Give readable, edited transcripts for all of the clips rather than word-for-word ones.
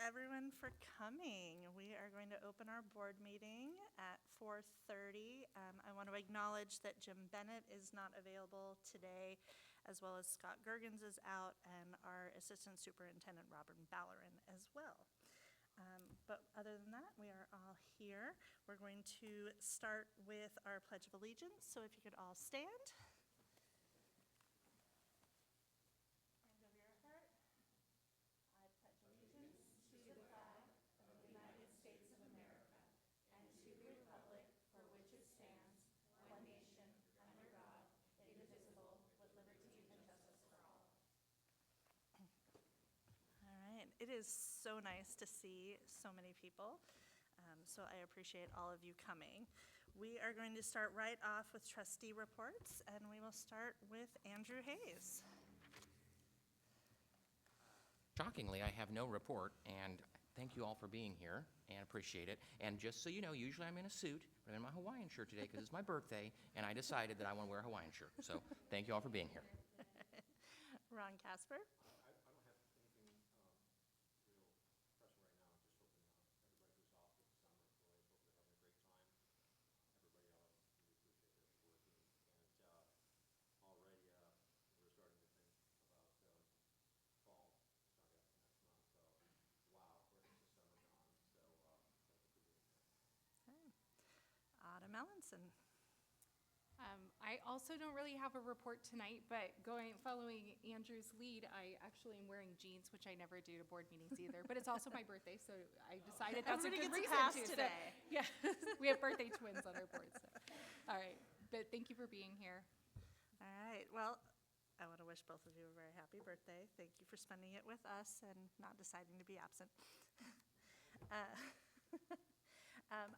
everyone for coming. We are going to open our board meeting at 4:30. I want to acknowledge that Jim Bennett is not available today, as well as Scott Gergens is out, and our Assistant Superintendent, Robin Ballerin, as well. But other than that, we are all here. We're going to start with our Pledge of Allegiance, so if you could all stand. Hand over your heart. I pledge allegiance to the flag of the United States of America and to the republic for which it stands, one nation, under God, indivisible, with liberty and justice for all. All right. It is so nice to see so many people, so I appreciate all of you coming. We are going to start right off with trustee reports, and we will start with Andrew Hayes. Shockingly, I have no report, and thank you all for being here, and appreciate it. And just so you know, usually I'm in a suit, but I'm in my Hawaiian shirt today because it's my birthday, and I decided that I want to wear a Hawaiian shirt. So thank you all for being here. Ron Casper. I don't have anything real pressing right now. I'm just hoping everybody who's off with the summer, really hope they're having a great time. Everybody else, we appreciate their working. And already we're starting to think about fall starting up next month. So, wow, where is the summer gone? So, thank you for being here. Okay. Autumn Ellenson. I also don't really have a report tonight, but following Andrew's lead, I actually am wearing jeans, which I never do to board meetings either. But it's also my birthday, so I decided that's Everybody a good gets reason a pass to. today. So, yeah, we have birthday twins on our board. So. All right, but thank you for being here. All right. Well, I want to wish both of you a very happy birthday. Thank you for spending it with us and not deciding to be absent.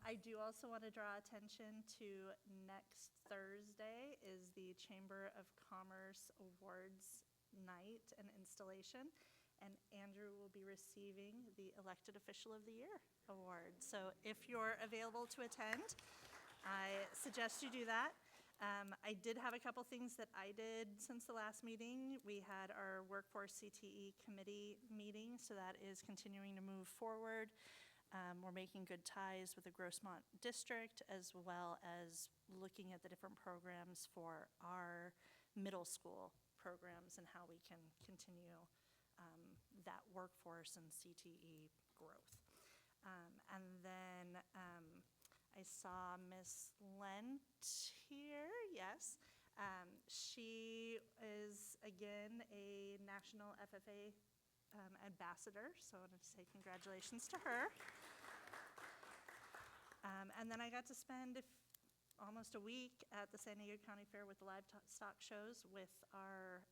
I do also want to draw attention to next Thursday is the Chamber of Commerce Awards Night and Installation, and Andrew will be receiving the Elected Official of the Year award. So if you're available to attend, I suggest you do that. I did have a couple things that I did since the last meeting. We had our Workforce CTE Committee meeting, so that is continuing to move forward. We're making good ties with the Grossmont District, as well as looking at the different programs for our middle school programs and how we can continue that workforce and CTE growth. And then I saw Miss Lent here, yes. She is, again, a national FFA ambassador, so I wanted to say congratulations to her. And then I got to spend almost a week at the San Diego County Fair with the livestock shows with our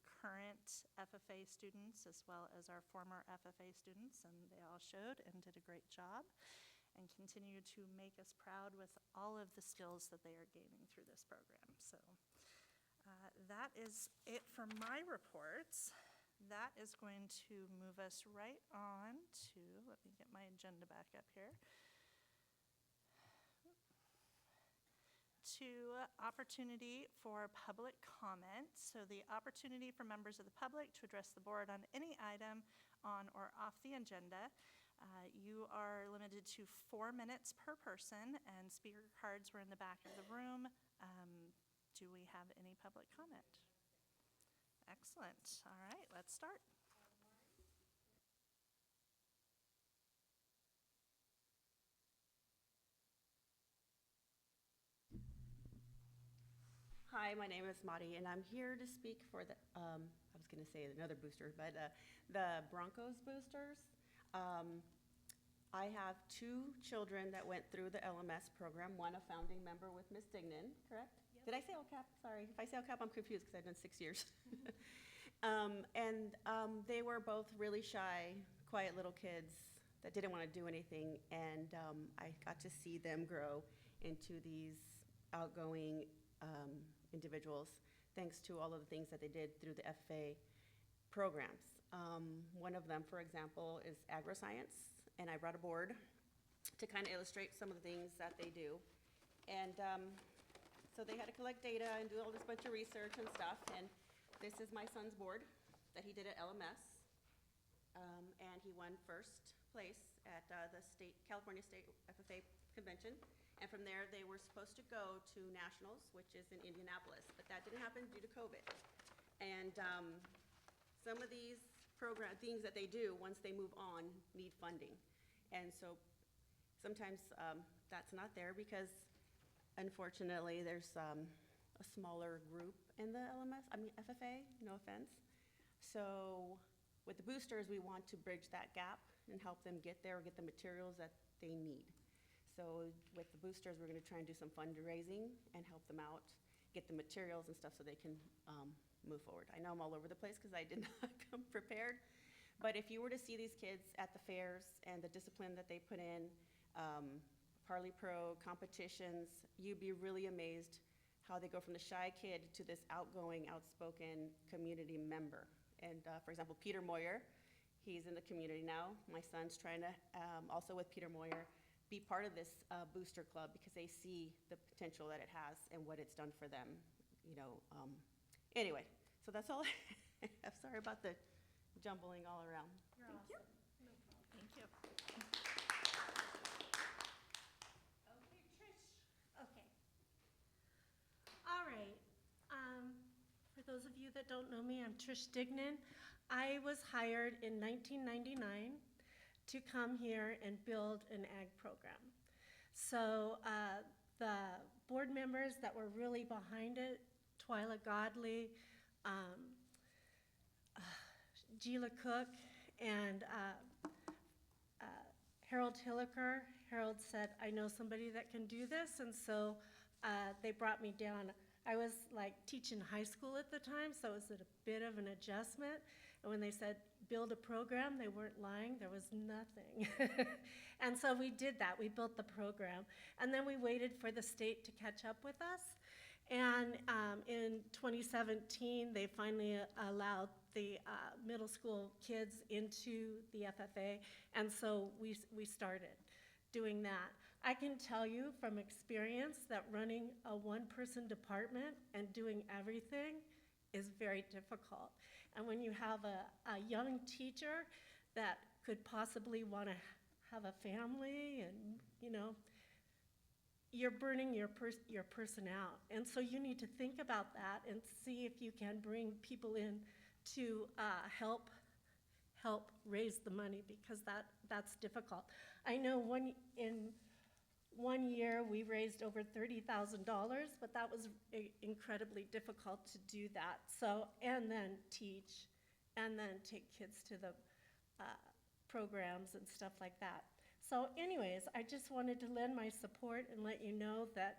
current FFA students as well as our former FFA students, and they all showed and did a great job and continue to make us proud with all of the skills that they are gaining through this program. So that is it for my reports. That is going to move us right on to, let me get my agenda back up here, to opportunity for public comment. So the opportunity for members of the public to address the board on any item on or off the agenda. You are limited to 4 minutes per person, and speaker cards were in the back of the room. Do we have any public comment? Excellent. All right, let's start. Hi, my name is Madi, and I'm here to speak for the, I was going to say another booster, but the Broncos boosters. I have 2 children that went through the LMS program, one a founding member with Ms. Dignan, correct? Yep. Did I say LCAP? Sorry. If I say LCAP, I'm confused because I've done 6 years. They were both really shy, quiet little kids that didn't want to do anything, and I got to see them grow into these outgoing individuals thanks to all of the things that they did through the FFA programs. One of them, for example, is agroscience, and I brought a board to kind of illustrate some of the things that they do. And so they had to collect data and do all this bunch of research and stuff, and this is my son's board that he did at LMS, and he won first place at the California State FFA Convention. And from there, they were supposed to go to Nationals, which is in Indianapolis, but that didn't happen due to COVID. And some of these things that they do, once they move on, need funding. And so sometimes that's not there because unfortunately, there's a smaller group in the FFA, no offense. So with the boosters, we want to bridge that gap and help them get there or get the materials that they need. So with the boosters, we're gonna try and do some fundraising and help them out, get the materials and stuff so they can move forward. I know I'm all over the place because I did not come prepared, but if you were to see these kids at the fairs and the discipline that they put in, Parley Pro competitions, you'd be really amazed how they go from the shy kid to this outgoing, outspoken community member. And for example, Peter Moyer, he's in the community now. My son's trying to, also with Peter Moyer, be part of this booster club because they see the potential that it has and what it's done for them, you know. Anyway, so that's all I have. Sorry about the jumbling all around. You're awesome. No problem. Thank you. Okay, Trish. Okay. All right. For those of you that don't know me, I'm Trish Dignan. I was hired in 1999 to come here and build an ag program. So the board members that were really behind it, Twyla Godley, Gila Cook, and Harold Hilliker. Harold said, I know somebody that can do this, and so they brought me down. I was like teaching high school at the time, so it was a bit of an adjustment. And when they said, build a program, they weren't lying, there was nothing. And so we did that, we built the program. And then we waited for the state to catch up with us. And in 2017, they finally allowed the middle school kids into the FFA, and so we started doing that. I can tell you from experience that running a one-person department and doing everything is very difficult. And when you have a young teacher that could possibly want to have a family and, you know, you're burning your person out. And so you need to think about that and see if you can bring people in to help raise the money, because that's difficult. I know in one year we raised over $30,000, but that was incredibly difficult to do that. So, and then teach, and then take kids to the programs and stuff like that. So anyways, I just wanted to lend my support and let you know that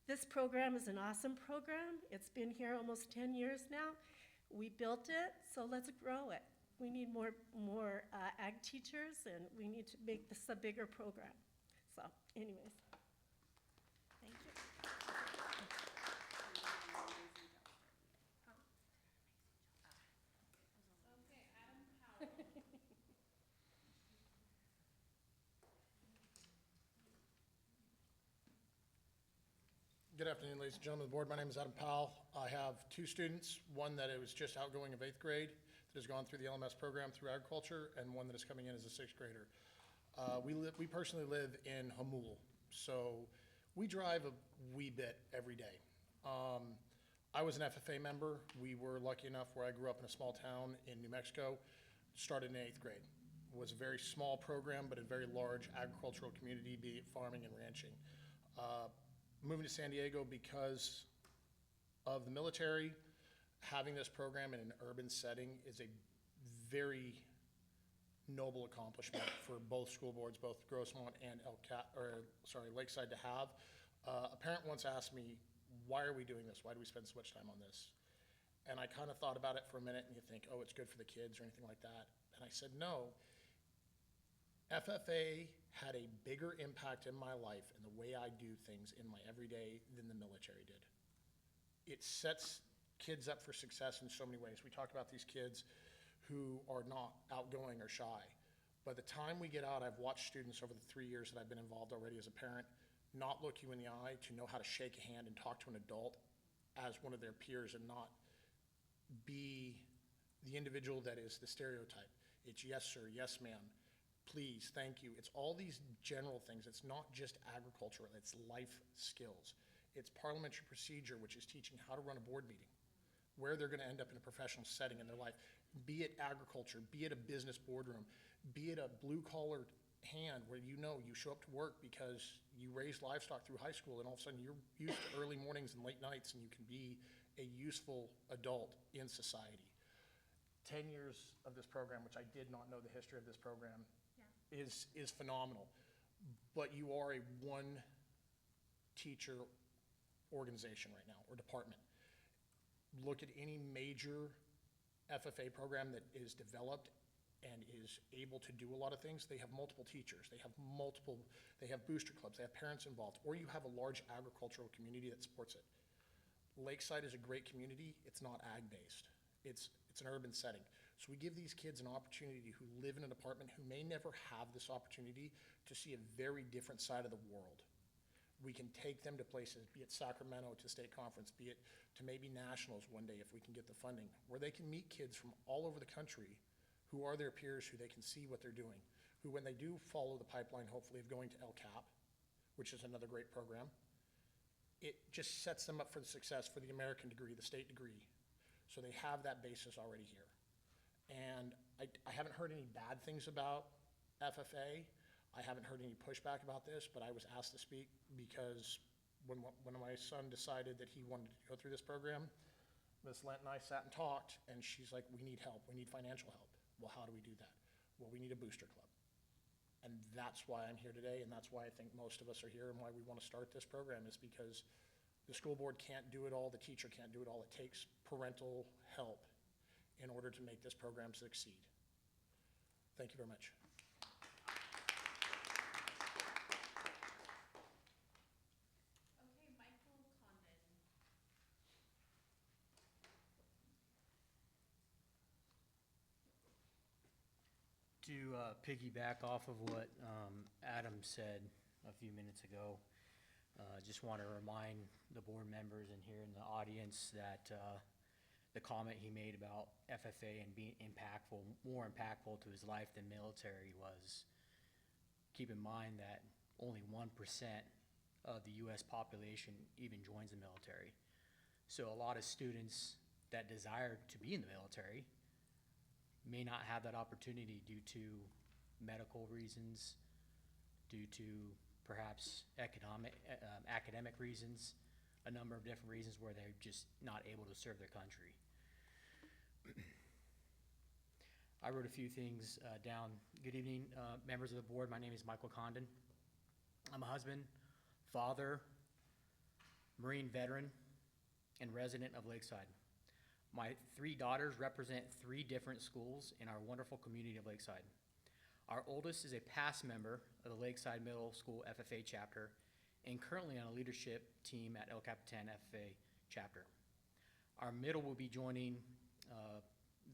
this program is an awesome program. It's been here almost 10 years now. We built it, so let's grow it. We need more ag teachers, and we need to make this a bigger program. So anyways. Thank you. Okay, Adam Powell. Good afternoon, ladies and gentlemen of the board. My name is Adam Powell. I have two students, one that was just outgoing of 8th grade that has gone through the LMS program through agriculture, and one that is coming in as a 6th grader. We personally live in Hamul, so we drive a wee bit every day. I was an FFA member. We were lucky enough where I grew up in a small town in New Mexico, started in 8th grade. It was a very small program, but a very large agricultural community, be it farming and ranching. Moving to San Diego because of the military, having this program in an urban setting is a very noble accomplishment for both school boards, both Grossmont and Lakeside to have. A parent once asked me, why are we doing this? Why do we spend so much time on this? And I kind of thought about it for a minute, and you think, oh, it's good for the kids or anything like that. And I said, no. FFA had a bigger impact in my life and the way I do things in my everyday than the military did. It sets kids up for success in so many ways. We talk about these kids who are not outgoing or shy. By the time we get out, I've watched students over the 3 years that I've been involved already as a parent not look you in the eye, to know how to shake a hand and talk to an adult as one of their peers and not be the individual that is the stereotype. It's yes, sir, yes, ma'am. please, thank you. It's all these general things. It's not just agriculture, it's life skills. It's parliamentary procedure, which is teaching how to run a board meeting, where they're gonna end up in a professional setting in their life, be it agriculture, be it a business boardroom, be it a blue-collar hand where you know you show up to work because you raised livestock through high school and all of a sudden you're used to early mornings and late nights and you can be a useful adult in society. 10 years of this program, which I did not know the history of this program, is phenomenal. But you are a one-teacher organization right now, or department. Look at any major FFA program that is developed and is able to do a lot of things. They have multiple teachers, they have booster clubs, they have parents involved, or you have a large agricultural community that supports it. Lakeside is a great community. It's not ag-based. It's an urban setting. So we give these kids an opportunity who live in an apartment who may never have this opportunity to see a very different side of the world. We can take them to places, be it Sacramento to state conference, be it to maybe nationals one day if we can get the funding, where they can meet kids from all over the country who are their peers, who they can see what they're doing, who when they do follow the pipeline, hopefully of going to LCAP, which is another great program, it just sets them up for the success for the American degree, the state degree. So they have that basis already here. And I haven't heard any bad things about FFA. I haven't heard any pushback about this, but I was asked to speak because when my son decided that he wanted to go through this program, Ms. Lent and I sat and talked, and she's like, we need help, we need financial help. Well, how do we do that? Well, we need a booster club. And that's why I'm here today, and that's why I think most of us are here, and why we want to start this program is because the school board can't do it all, the teacher can't do it all. It takes parental help in order to make this program succeed. Thank you very much. Okay, Michael Condon. To piggyback off of what Adam said a few minutes ago, just want to remind the board members and here in the audience that the comment he made about FFA and being impactful, more impactful to his life than military was, keep in mind that only 1% of the US population even joins the military. So a lot of students that desire to be in the military may not have that opportunity due to medical reasons, due to perhaps academic reasons, a number of different reasons where they're just not able to serve their country. I wrote a few things down. Good evening, members of the board. My name is Michael Condon. I'm a husband, father, Marine veteran, and resident of Lakeside. My 3 daughters represent 3 different schools in our wonderful community of Lakeside. Our oldest is a past member of the Lakeside Middle School FFA chapter and currently on a leadership team at El Capitan FFA chapter. Our middle will be joining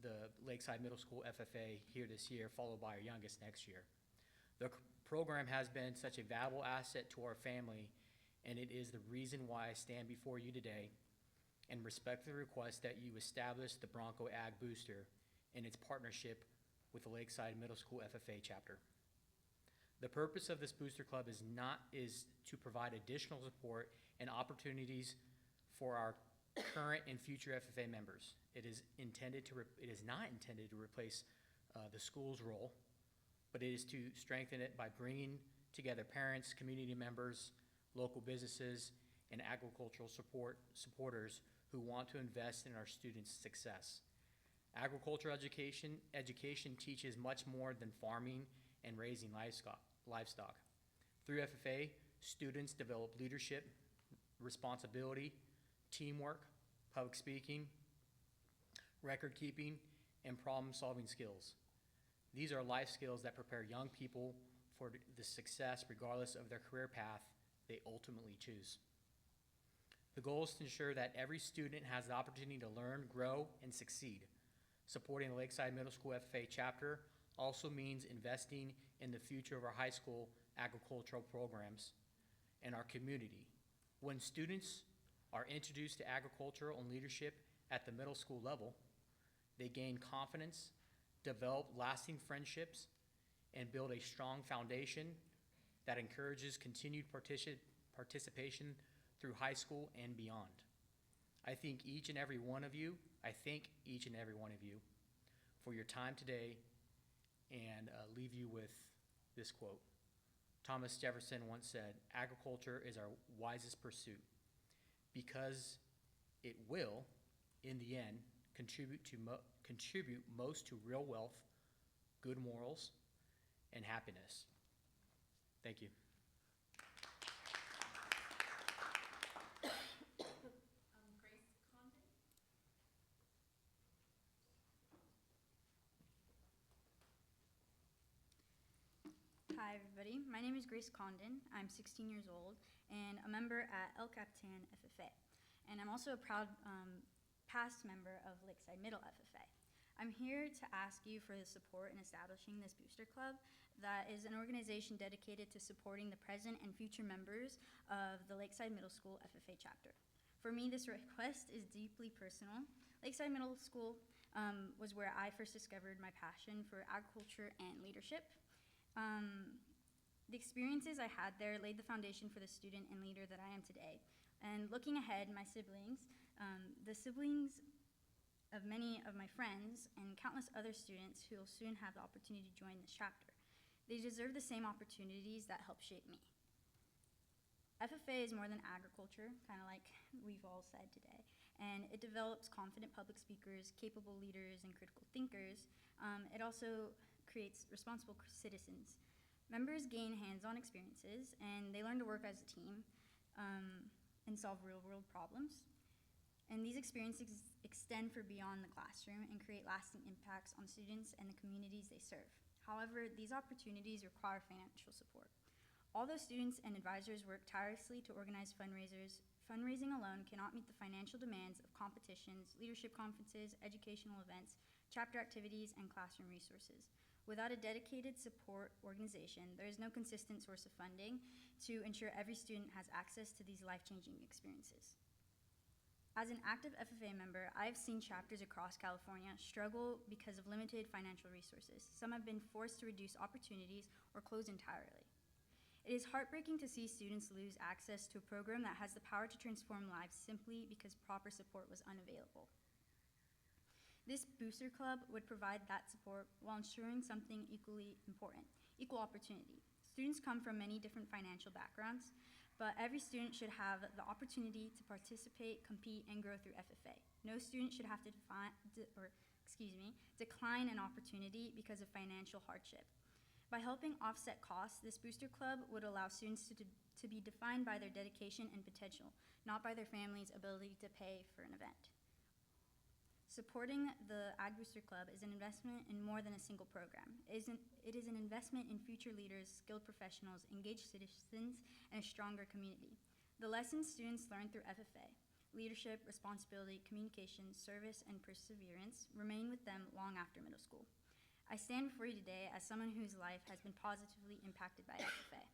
the Lakeside Middle School FFA here this year, followed by our youngest next year. The program has been such a valuable asset to our family, and it is the reason why I stand before you today and respectfully request that you establish the Bronco Ag Booster in its partnership with the Lakeside Middle School FFA chapter. The purpose of this booster club is to provide additional support and opportunities for our current and future FFA members. It is not intended to replace the school's role, but it is to strengthen it by bringing together parents, community members, local businesses, and agricultural supporters who want to invest in our students' success. Agricultural education teaches much more than farming and raising livestock. Through FFA, students develop leadership, responsibility, teamwork, public speaking, record keeping, and problem-solving skills. These are life skills that prepare young people for the success regardless of their career path they ultimately choose. The goal is to ensure that every student has the opportunity to learn, grow, and succeed. Supporting the Lakeside Middle School FFA chapter also means investing in the future of our high school agricultural programs and our community. When students are introduced to agricultural and leadership at the middle school level, they gain confidence, develop lasting friendships, and build a strong foundation that encourages continued participation through high school and beyond. I thank each and every one of you for your time today, and leave you with this quote. Thomas Jefferson once said, "Agriculture is our wisest pursuit because it will, in the end, contribute most to real wealth, good morals, and happiness." Thank you. Grace Condon? Hi, everybody. My name is Grace Condon. I'm 16 years old and a member at El Capitan FFA. And I'm also a proud past member of Lakeside Middle FFA. I'm here to ask you for the support in establishing this booster club that is an organization dedicated to supporting the present and future members of the Lakeside Middle School FFA chapter. For me, this request is deeply personal. Lakeside Middle School was where I first discovered my passion for agriculture and leadership. The experiences I had there laid the foundation for the student and leader that I am today. And looking ahead, my siblings, the siblings of many of my friends and countless other students who will soon have the opportunity to join this chapter, they deserve the same opportunities that helped shape me. FFA is more than agriculture, kind of like we've all said today, and it develops confident public speakers, capable leaders, and critical thinkers. It also creates responsible citizens. Members gain hands-on experiences, and they learn to work as a team and solve real-world problems. And these experiences extend for beyond the classroom and create lasting impacts on students and the communities they serve. However, these opportunities require financial support. Although students and advisors work tirelessly to organize fundraisers, fundraising alone cannot meet the financial demands of competitions, leadership conferences, educational events, chapter activities, and classroom resources. Without a dedicated support organization, there is no consistent source of funding to ensure every student has access to these life-changing experiences. As an active FFA member, I have seen chapters across California struggle because of limited financial resources. Some have been forced to reduce opportunities or close entirely. It is heartbreaking to see students lose access to a program that has the power to transform lives simply because proper support was unavailable. This booster club would provide that support while ensuring something equally important, equal opportunity. Students come from many different financial backgrounds, but every student should have the opportunity to participate, compete, and grow through FFA. No student should have to decline an opportunity because of financial hardship. By helping offset costs, this booster club would allow students to be defined by their dedication and potential, not by their family's ability to pay for an event. Supporting the Ag Booster Club is an investment in more than a single program. It is an investment in future leaders, skilled professionals, engaged citizens, and a stronger community. The lessons students learn through FFA, leadership, responsibility, communication, service, and perseverance, remain with them long after middle school. I stand before you today as someone whose life has been positively impacted by FFA.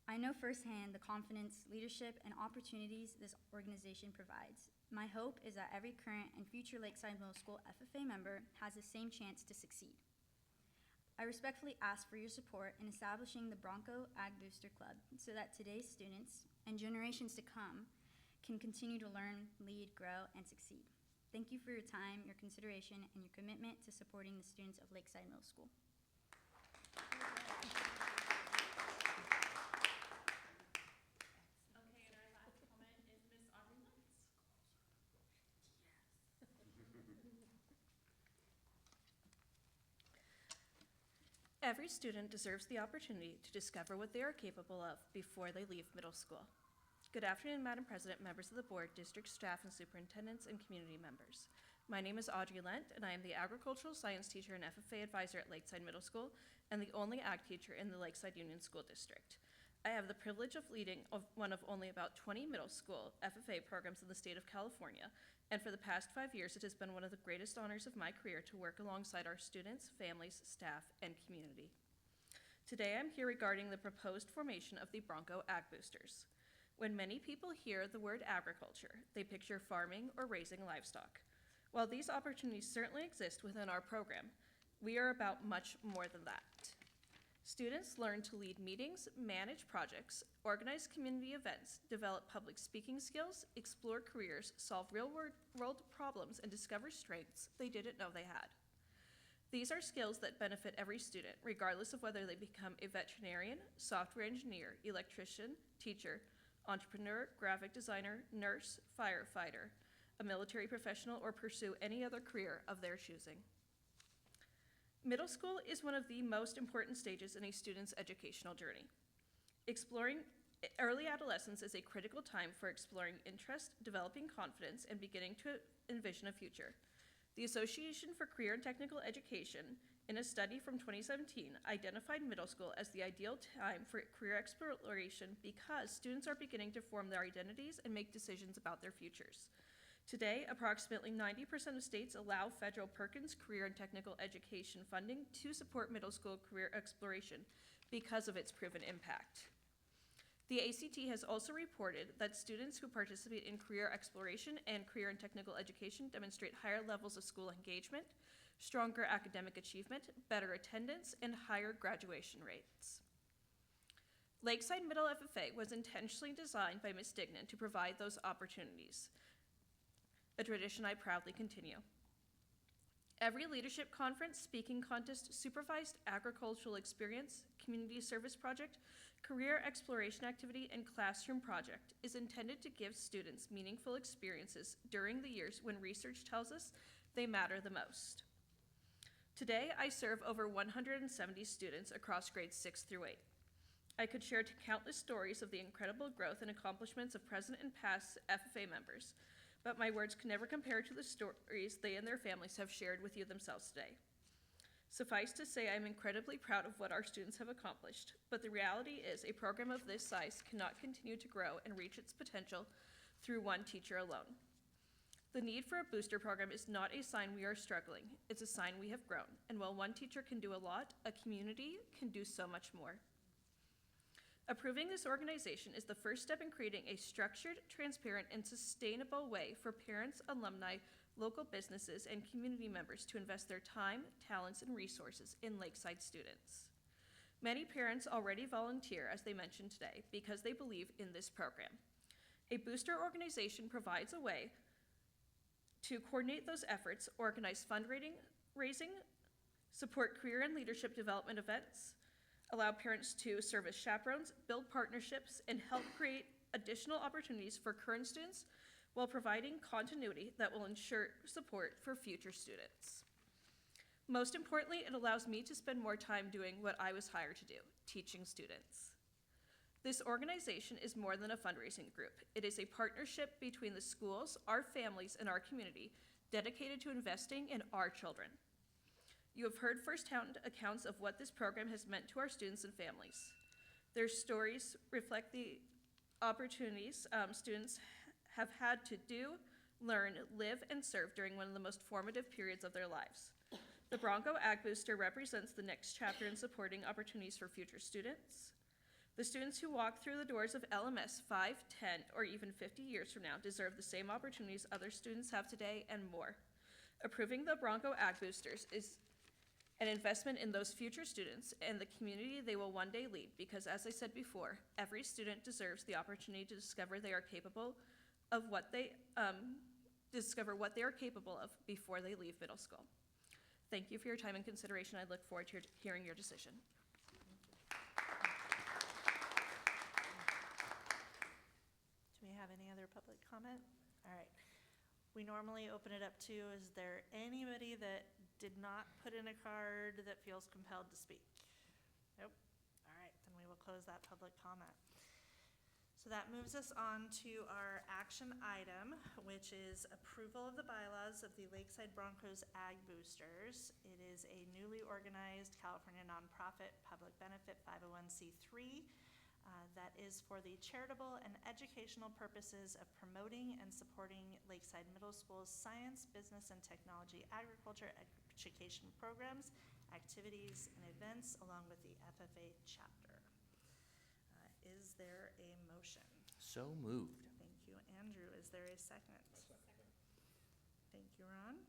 I know firsthand the confidence, leadership, and opportunities this organization provides. My hope is that every current and future Lakeside Middle School FFA member has the same chance to succeed. I respectfully ask for your support in establishing the Bronco Ag Booster Club so that today's students and generations to come can continue to learn, lead, grow, and succeed. Thank you for your time, your consideration, and your commitment to supporting the students of Lakeside Middle School. Okay, and our last comment is Miss Audrey Lentz. Every student deserves the opportunity to discover what they are capable of before they leave middle school. Good afternoon, Madam President, members of the board, district staff, and superintendents, and community members. My name is Audrey Lent, and I am the agricultural science teacher and FFA advisor at Lakeside Middle School, and the only ag teacher in the Lakeside Union School District. I have the privilege of leading one of only about 20 middle school FFA programs in the state of California, and for the past 5 years, it has been one of the greatest honors of my career to work alongside our students, families, staff, and community. Today, I'm here regarding the proposed formation of the Bronco Ag Boosters. When many people hear the word agriculture, they picture farming or raising livestock. While these opportunities certainly exist within our program, we are about much more than that. Students learn to lead meetings, manage projects, organize community events, develop public speaking skills, explore careers, solve real-world problems, and discover strengths they didn't know they had. These are skills that benefit every student, regardless of whether they become a veterinarian, software engineer, electrician, teacher, entrepreneur, graphic designer, nurse, firefighter, a military professional, or pursue any other career of their choosing. Middle school is one of the most important stages in a student's educational journey. Exploring early adolescence is a critical time for exploring interest, developing confidence, and beginning to envision a future. The Association for Career and Technical Education, in a study from 2017, identified middle school as the ideal time for career exploration because students are beginning to form their identities and make decisions about their futures. Today, approximately 90% of states allow federal Perkins Career and Technical Education funding to support middle school career exploration because of its proven impact. The ACT has also reported that students who participate in career exploration and career and technical education demonstrate higher levels of school engagement, stronger academic achievement, better attendance, and higher graduation rates. Lakeside Middle FFA was intentionally designed by Ms. Dignan to provide those opportunities, a tradition I proudly continue. Every leadership conference, speaking contest, supervised agricultural experience, community service project, career exploration activity, and classroom project is intended to give students meaningful experiences during the years when research tells us they matter the most. Today, I serve over 170 students across grades 6 through 8. I could share countless stories of the incredible growth and accomplishments of present and past FFA members, but my words can never compare to the stories they and their families have shared with you themselves today. Suffice to say, I'm incredibly proud of what our students have accomplished, but the reality is a program of this size cannot continue to grow and reach its potential through one teacher alone. The need for a booster program is not a sign we are struggling, it's a sign we have grown, and while one teacher can do a lot, a community can do so much more. Approving this organization is the first step in creating a structured, transparent, and sustainable way for parents, alumni, local businesses, and community members to invest their time, talents, and resources in Lakeside students. Many parents already volunteer, as they mentioned today, because they believe in this program. A booster organization provides a way to coordinate those efforts, organize fundraising, support career and leadership development events, allow parents to serve as chaperones, build partnerships, and help create additional opportunities for current students while providing continuity that will ensure support for future students. Most importantly, it allows me to spend more time doing what I was hired to do, teaching students. This organization is more than a fundraising group. It is a partnership between the schools, our families, and our community dedicated to investing in our children. You have heard firsthand accounts of what this program has meant to our students and families. Their stories reflect the opportunities students have had to do, learn, live, and serve during one of the most formative periods of their lives. The Bronco Ag Booster represents the next chapter in supporting opportunities for future students. The students who walk through the doors of LMS 5, 10, or even 50 years from now deserve the same opportunities other students have today and more. Approving the Bronco Ag Boosters is an investment in those future students and the community they will one day lead because, as I said before, every student deserves the opportunity to discover they are capable of what they are capable of before they leave middle school. Thank you for your time and consideration. I look forward to hearing your decision. Do we have any other public comment? All right. We normally open it up to, is there anybody that did not put in a card that feels compelled to speak? Nope. All right, then we will close that public comment. So that moves us on to our action item, which is approval of the bylaws of the Lakeside Broncos Ag Boosters. It is a newly organized California nonprofit public benefit 501c3 that is for the charitable and educational purposes of promoting and supporting Lakeside Middle School's science, business, and technology, agriculture, education programs, activities, and events, along with the FFA chapter. Is there a motion? So moved. Thank you, Andrew. Is there a second? Thank you, Ron.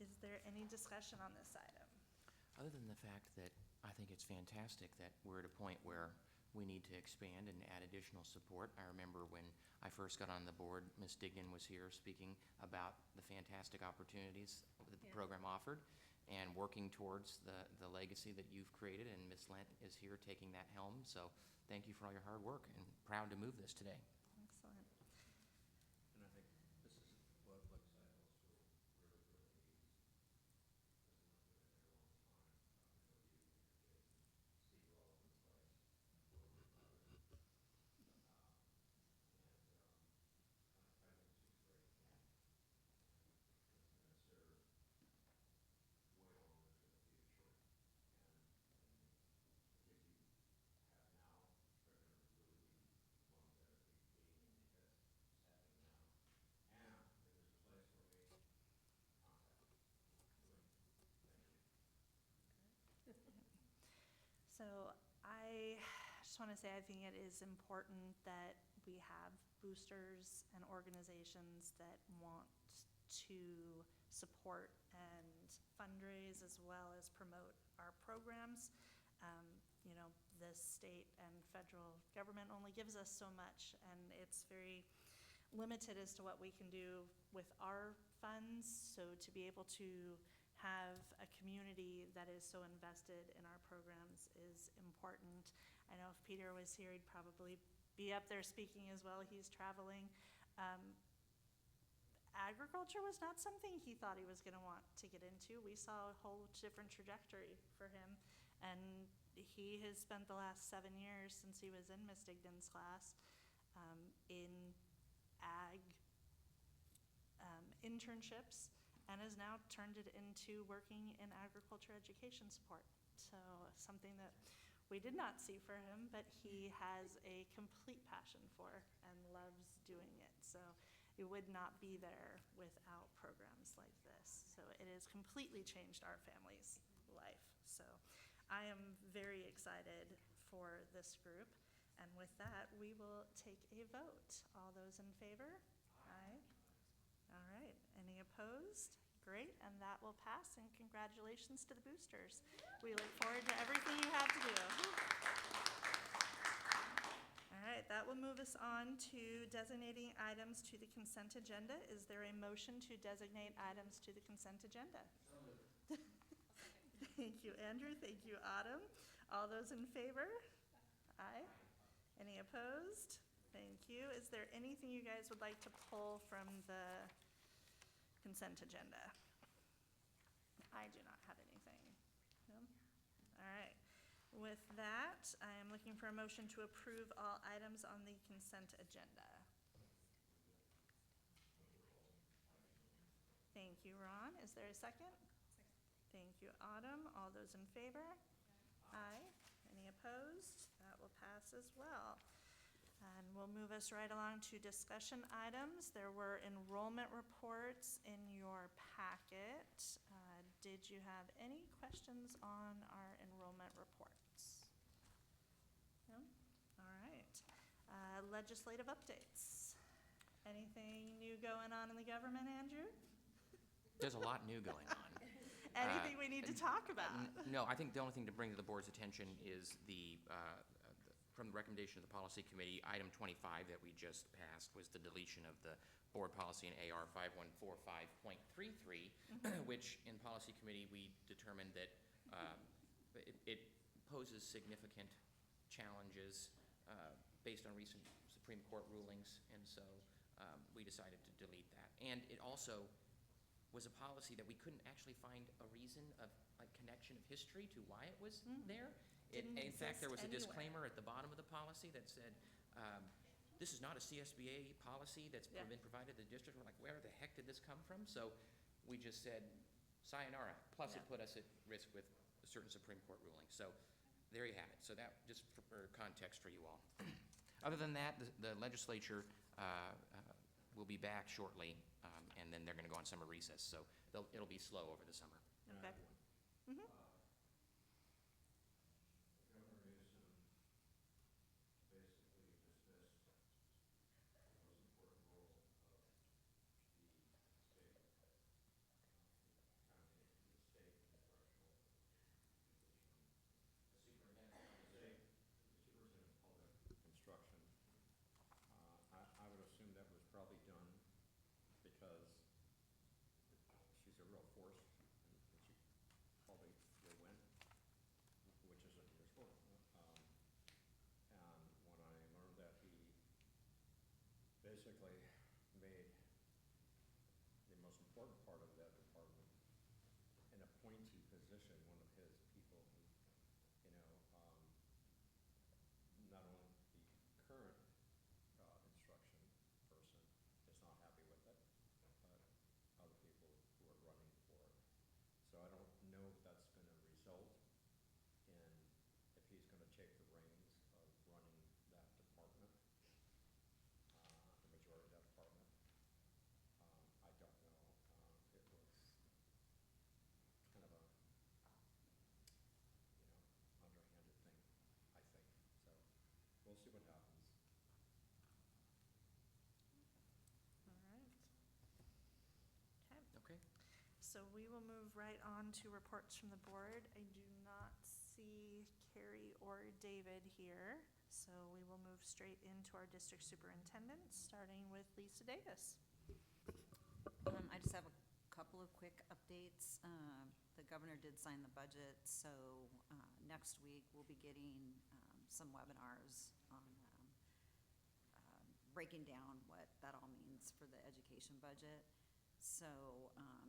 Is there any discussion on this item? Other than the fact that I think it's fantastic that we're at a point where we need to expand and add additional support. I remember when I first got on the board, Ms. Dignan was here speaking about the fantastic opportunities that the program offered and working towards the legacy that you've created, and Ms. Lent is here taking that helm. So thank you for all your hard work, and proud to move this today. Excellent. And I think this is what, like I said, also really, really needs, because it's not been in there a long time. I know you and your kids see it all over the place. I think she's great. It's gonna serve way longer into the future. And the kids you have now are gonna really be the ones that are gaining because it's happening now. And if there's a place for me, contact me. Thank you. So I just want to say, I think it is important that we have boosters and organizations that want to support and fundraise as well as promote our programs. You know, the state and federal government only gives us so much, and it's very limited as to what we can do with our funds. So to be able to have a community that is so invested in our programs is important. I know if Peter was here, he'd probably be up there speaking as well. He's traveling. Agriculture was not something he thought he was going to want to get into. We saw a whole different trajectory for him, and he has spent the last 7 years since he was in Miss Digdon's class in ag internships, and has now turned it into working in agriculture education support. So something that we did not see for him, but he has a complete passion for and loves doing it. So it would not be there without programs like this. So it has completely changed our family's life. So I am very excited for this group. And with that, we will take a vote. All those in favor? Aye. All right. Any opposed? Great, and that will pass, and congratulations to the boosters. We look forward to everything you have to do. All right, that will move us on to designating items to the consent agenda. Is there a motion to designate items to the consent agenda? Thank you, Andrew. Thank you, Autumn. All those in favor? Aye. Any opposed? Thank you. Is there anything you guys would like to pull from the consent agenda? I do not have anything. No? All right. With that, I am looking for a motion to approve all items on the consent agenda. Thank you, Ron. Is there a second? Thank you, Autumn. All those in favor? Aye. Any opposed? That will pass as well. And we'll move us right along to discussion items. There were enrollment reports in your packet. Did you have any questions on our enrollment reports? No? All right. Legislative updates. Anything new going on in the government, Andrew? There's a lot new going on. Anything we need to talk about? No, I think the only thing to bring to the board's attention is from the recommendation of the policy committee, item 25 that we just passed was the deletion of the board policy in AR 5145.33, which in policy committee we determined that it poses significant challenges based on recent Supreme Court rulings, and so we decided to delete that. And it also was a policy that we couldn't actually find a reason of a connection of history to why it was there. In fact, there was a disclaimer at the bottom of the policy that said, this is not a CSBA policy that's been provided to the district. We're like, where the heck did this come from? So we just said, sayonara. Plus it put us at risk with a certain Supreme Court ruling. So there you have it. So that, just for context for you all. Other than that, the legislature will be back shortly, and then they're going to go on summer recess. So it'll be slow over the summer. Okay. The Governor Newsom basically dismissed the most important role of the state, kind of the state and the threshold basically made the most important part of that department an appointee position, one of his people who, you know, not only the current instruction person is not happy with it, but other people who are running for it. So I don't know if that's going to result in, if he's going to take the reins of running that department, the majority of that department. I don't know. It was kind of a, underhanded thing, I think. So we'll see what happens. All right. Okay. Okay. So we will move right on to reports from the board. I do not see Carrie or David here, so we will move straight into our district superintendent, starting with Lisa Davis. I just have a couple of quick updates. The governor did sign the budget, so next week we'll be getting some webinars on breaking down what that all means for the education budget. So,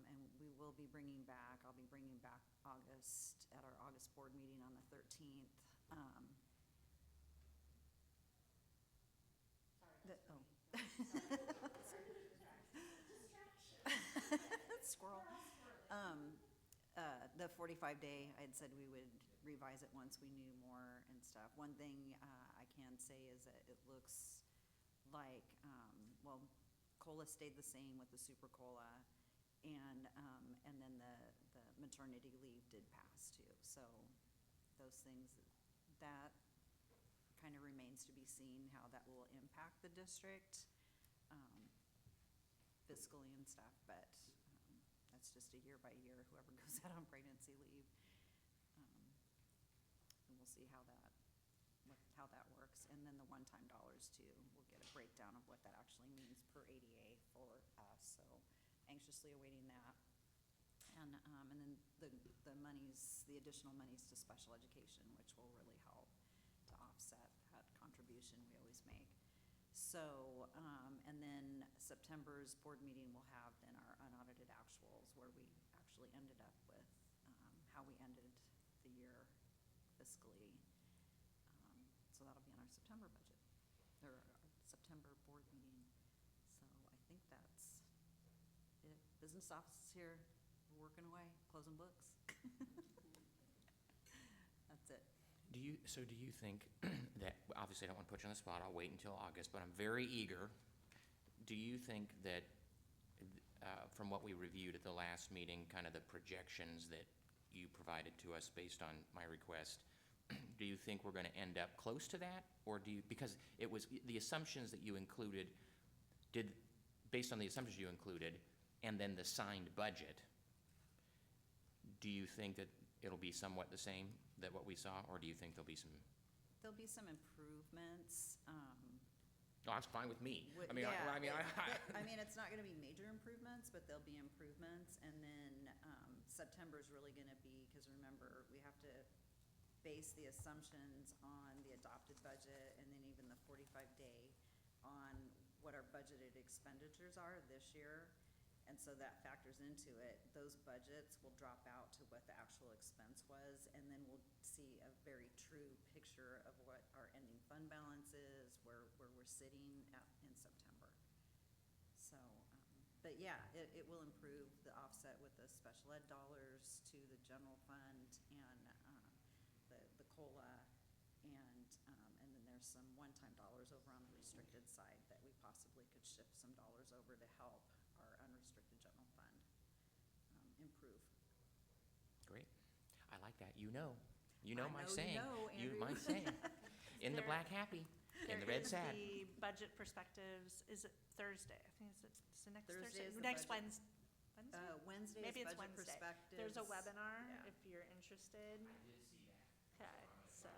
and we will be bringing back, I'll be bringing back August, at our August board meeting on the 13th. Squirrel. The 45-day, I had said we would revise it once we knew more and stuff. One thing I can say is that it looks like, well, COLA stayed the same with the super COLA, and then the maternity leave did pass too. So those things, that kind of remains to be seen how that will impact the district fiscally and stuff, but that's just a year by year, whoever goes out on pregnancy leave. And we'll see how that works. And then the one-time dollars too, we'll get a breakdown of what that actually means per ADA for us. So anxiously awaiting that. And then the monies, the additional monies to special education, which will really help to offset that contribution we always make. So, and then September's board meeting will have then our unaudited actuals, where we actually ended up with how we ended the year fiscally. So that'll be in our September budget, or our September board meeting. So I think that's it. Business office is here, we're working away, closing books. That's it. Do you think that, obviously I don't want to put you on the spot, I'll wait until August, but I'm very eager. Do you think that, from what we reviewed at the last meeting, kind of the projections that you provided to us based on my request, do you think we're going to end up close to that? Or do you, because it was the assumptions that you included, based on the assumptions you included, and then the signed budget, do you think that it'll be somewhat the same that what we saw, or do you think there'll be some? There'll be some improvements. Oh, that's fine with me. Would- I mean, yeah, I mean, I mean, it's not gonna be major improvements, but there'll be improvements. And then September's really gonna be, because remember, we have to base the assumptions on the adopted budget and then even the 45-day on what our budgeted expenditures are this year. And so that factors into it. Those budgets will drop out to what the actual expense was, and then we'll see a very true picture of what our ending fund balance is, where we're sitting at in September. So, but yeah, it will improve the offset with the special ed dollars to the general fund and the COLA, and then there's some one-time dollars over on the restricted side that we possibly could shift some dollars over to help our unrestricted general fund improve. Great. I like that. You know I my know you saying. know, Andrew. My saying. In the black happy, in the red sad. There is the budget perspectives, is it Thursday? I think it's the next Thursday Thursday? is the Next budget. Wednesday? Wednesday Maybe is it's budget Wednesday. perspectives. There's a webinar Yeah. if you're interested. I did see that. Okay, so,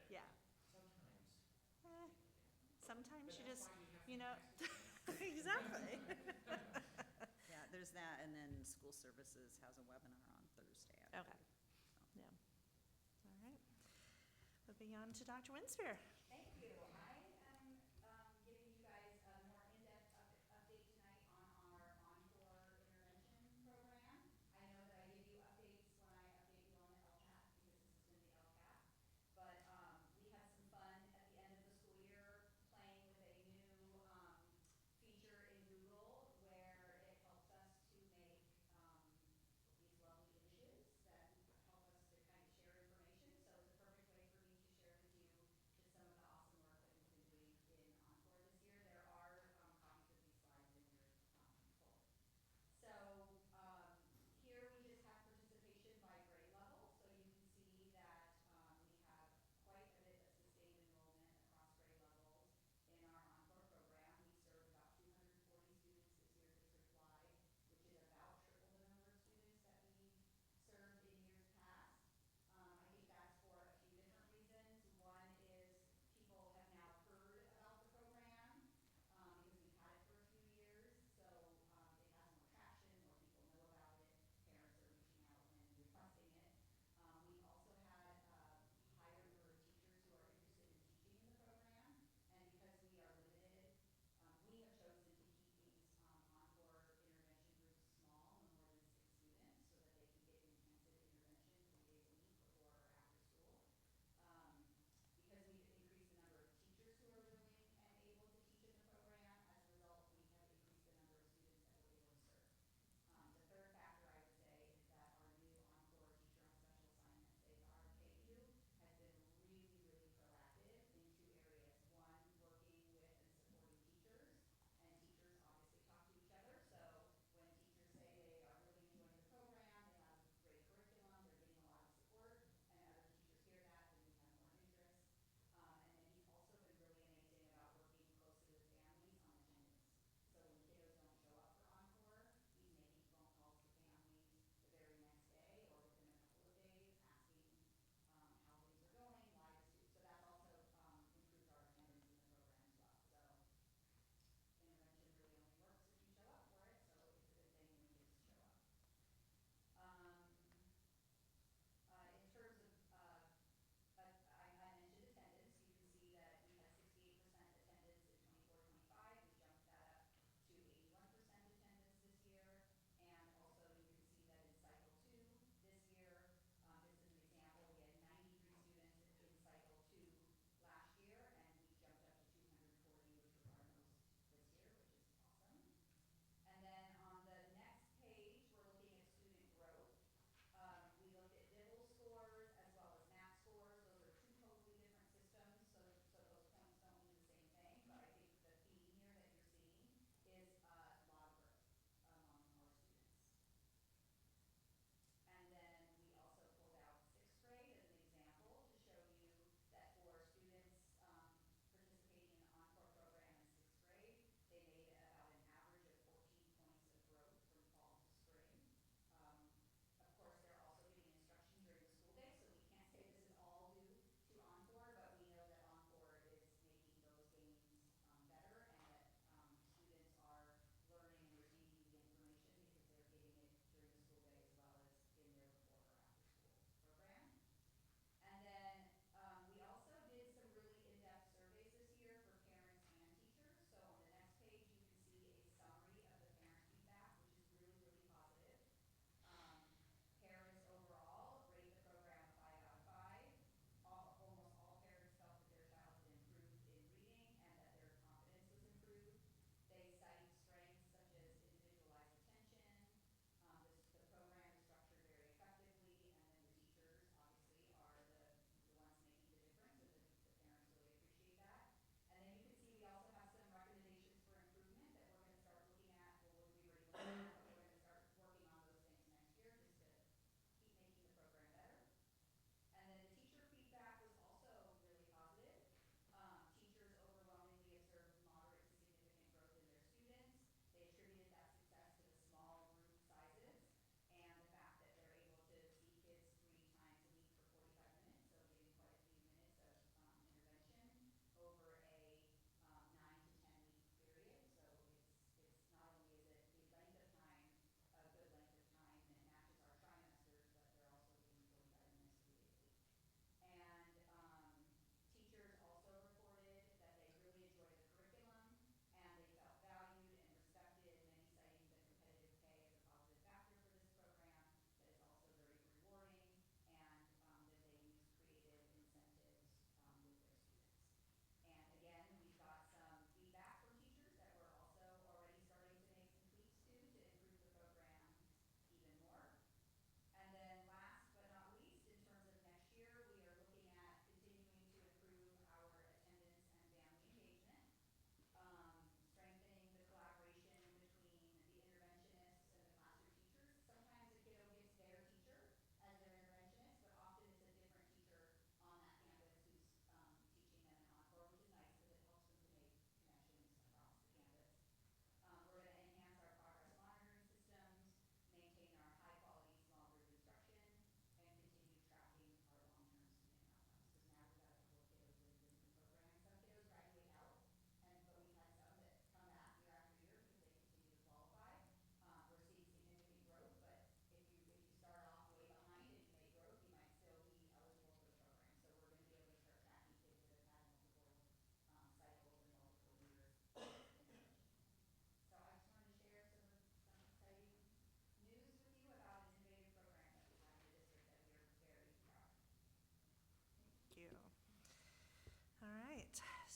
yeah. Sometimes. Sometimes you just, exactly. Yeah, there's that, and then school services has a webinar on Thursday. I Okay. believe. Yeah. All right. Moving on to Dr. Winspear. Thank you. I am giving you guys a more in-depth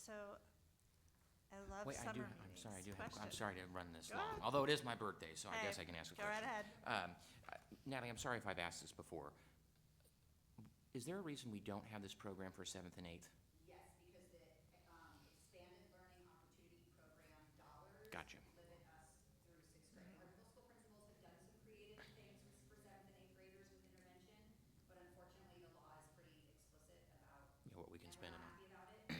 So, I love Wait, summer I'm meetings. sorry, I'm Question. sorry to run this Go long, ahead. although it is my birthday, so I Hey, guess I can ask a go question. right ahead. Natalie, I'm sorry if I've asked this before. Is there a reason we don't have this program for 7th and 8th? Yes, because the expanded learning opportunity program dollars Gotcha. limit us through 6th grade. Our middle school principals have done some creative things for 7th and 8th graders with intervention, but unfortunately, the law is pretty explicit about, You know, what we can and spend we're it not on? happy about it, but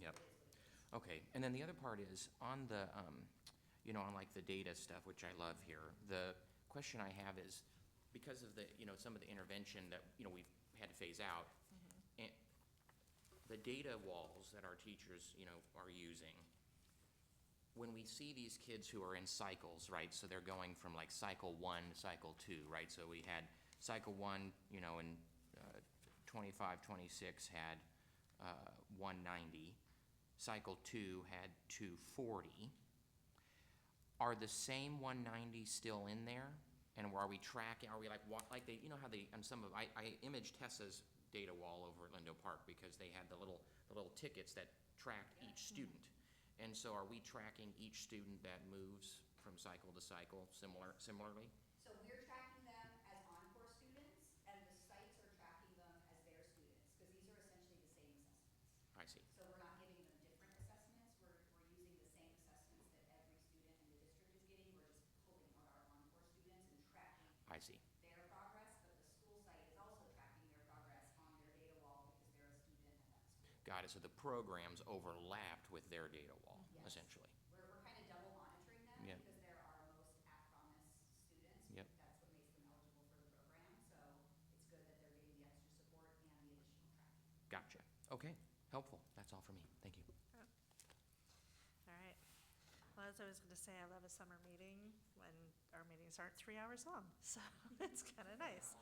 Yep. it is what it is. Okay, and then the other part is, on the, on like the data stuff, which I love here, the question I have is, because of the, some of the intervention that, we've had to phase out, and the data walls that our teachers, are using, when we see these kids who are in cycles, right, so they're going from like cycle 1 to cycle 2, right, so we had cycle 1, in 25, 26 had 190, cycle 2 had 240. Are the same 190 still in there? And are we tracking, are we like, like they, how they, on some of, I imaged Tessa's data wall over at Lindo Park because they had the little tickets that tracked each student. And so are we tracking each student that moves from cycle to cycle similarly? So we're tracking them as encore students, and the sites are tracking them as their students, because these are essentially the same assessments. I see. So we're not giving them different assessments, we're using the same assessments that every student in the district is getting, we're just pulling out our encore students and tracking I see. their progress, but the school site is also tracking their progress on their data wall because they're a student at that school. Got it, so the programs overlapped with their data wall, Yes. essentially. We're kind of double monitoring them Yep. because they're our most at-promise students. Yep. That's what makes them eligible for the program, so it's good that they're getting the extra support and the additional tracking. Gotcha. Okay, helpful. That's all for me. Thank you. All right. Well, as I was going to say, I love a summer meeting when our meetings aren't 3 hours long, so it's kind of nice.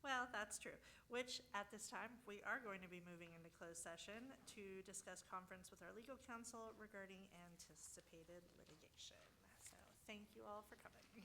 Well, that's true, which at this time, we are going to be moving into closed session to discuss conference with our legal counsel regarding anticipated litigation. So thank you all for coming.